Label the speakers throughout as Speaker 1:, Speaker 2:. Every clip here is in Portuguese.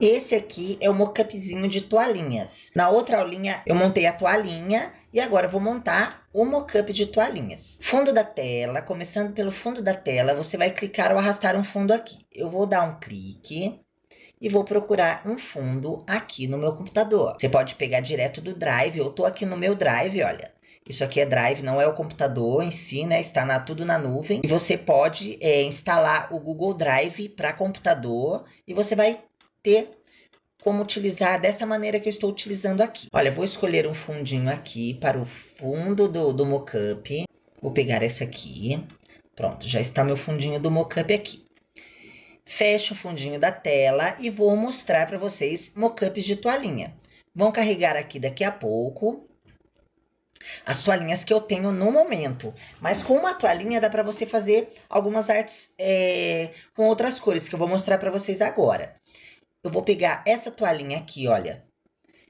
Speaker 1: Esse aqui é o mockupzinho de toalhinhas. Na outra aulinha eu montei a toalhinha e agora eu vou montar o mockup de toalhinhas. Fundo da tela, começando pelo fundo da tela, você vai clicar ou arrastar um fundo aqui. Eu vou dar um clique e vou procurar um fundo aqui no meu computador. Você pode pegar direto do Drive, eu tô aqui no meu Drive, olha. Isso aqui é Drive, não é o computador em si, né? Está tudo na nuvem. E você pode instalar o Google Drive para computador e você vai ter como utilizar dessa maneira que eu estou utilizando aqui. Olha, vou escolher um fundinho aqui para o fundo do mockup. Vou pegar esse aqui. Pronto, já está meu fundinho do mockup aqui. Fecho o fundinho da tela e vou mostrar para vocês mockups de toalhinha. Vão carregar aqui daqui a pouco as toalhinhas que eu tenho no momento. Mas com uma toalhinha dá para você fazer algumas artes com outras cores, que eu vou mostrar para vocês agora. Eu vou pegar essa toalhinha aqui, olha.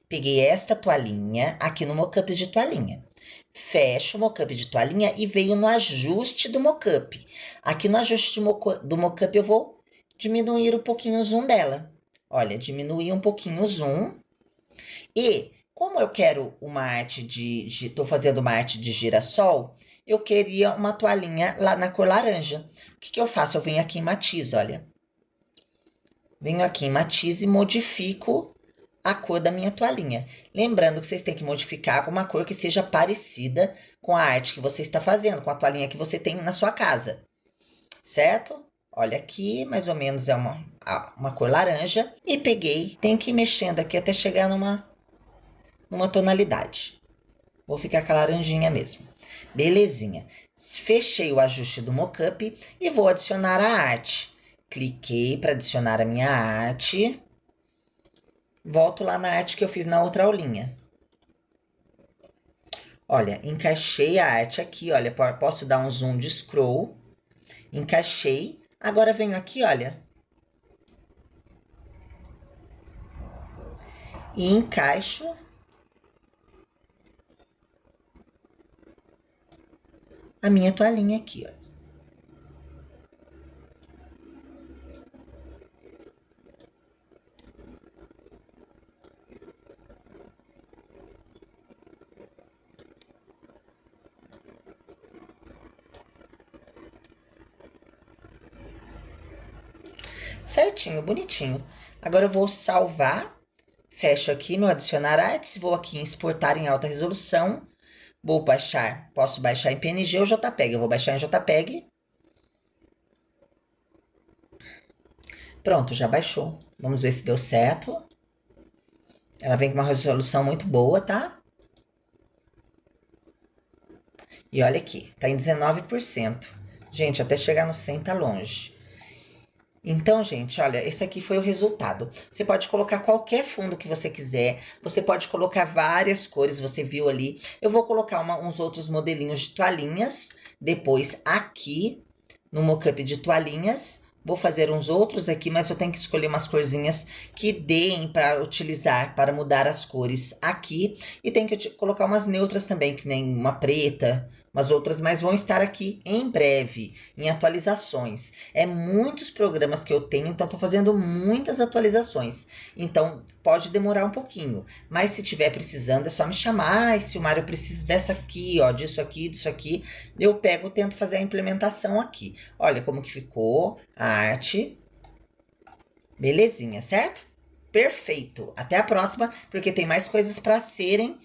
Speaker 1: Peguei esta toalhinha aqui no mockup de toalhinha. Fecho o mockup de toalhinha e veio no ajuste do mockup. Aqui no ajuste do mockup eu vou diminuir um pouquinho o zoom dela. Olha, diminuir um pouquinho o zoom. E como eu quero uma arte tô fazendo uma arte de girassol, eu queria uma toalhinha lá na cor laranja. O que eu faço? Eu venho aqui em matiz, olha. Venho aqui em matiz e modifico a cor da minha toalhinha. Lembrando que vocês têm que modificar com uma cor que seja parecida com a arte que você está fazendo, com a toalhinha que você tem na sua casa. Certo? Olha aqui, mais ou menos é uma cor laranja. E peguei, tem que ir mexendo aqui até chegar numa tonalidade. Vou ficar com a laranjinha mesmo. Belezinha. Fechei o ajuste do mockup e vou adicionar a arte. Cliquei para adicionar a minha arte. Volto lá na arte que eu fiz na outra aulinha. Olha, encaixei a arte aqui, olha, posso dar um zoom de scroll. Encaixei. Agora venho aqui, olha. E encaixo a minha toalhinha aqui, ó. Certinho, bonitinho. Agora eu vou salvar. Fecho aqui meu adicionar artes. Vou aqui em exportar em alta resolução. Vou baixar. Posso baixar em PNG ou JPEG. Eu vou baixar em JPEG. Pronto, já baixou. Vamos ver se deu certo. Ela vem com uma resolução muito boa, tá? E olha aqui, tá em 19%. Gente, até chegar no 100 tá longe. Então, gente, olha, esse aqui foi o resultado. Você pode colocar qualquer fundo que você quiser. Você pode colocar várias cores, você viu ali. Eu vou colocar uns outros modelinhos de toalhinhas. Depois aqui no mockup de toalhinhas. Vou fazer uns outros aqui, mas eu tenho que escolher umas corzinhas que deem para utilizar, para mudar as cores aqui. E tem que colocar umas neutras também, que nem uma preta, umas outras, mas vão estar aqui em breve, em atualizações. É muitos programas que eu tenho, então estou fazendo muitas atualizações. Então, pode demorar um pouquinho, mas se tiver precisando, é só me chamar. Ai, Silmar, eu preciso dessa aqui, ó, disso aqui. Eu pego, tento fazer a implementação aqui. Olha como que ficou a arte. Belezinha, certo? Perfeito. Até a próxima, porque tem mais coisas para serem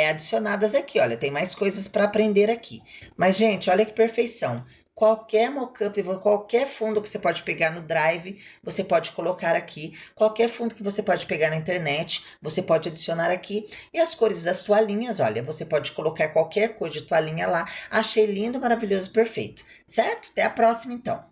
Speaker 1: adicionadas aqui. Olha, tem mais coisas para aprender aqui. Mas, gente, olha que perfeição. Qualquer mockup, qualquer fundo que você pode pegar no Drive, você pode colocar aqui. Qualquer fundo que você pode pegar na internet, você pode adicionar aqui. E as cores das toalhinhas, olha, você pode colocar qualquer cor de toalhinha lá. Achei lindo, maravilhoso, perfeito. Certo? Até a próxima, então.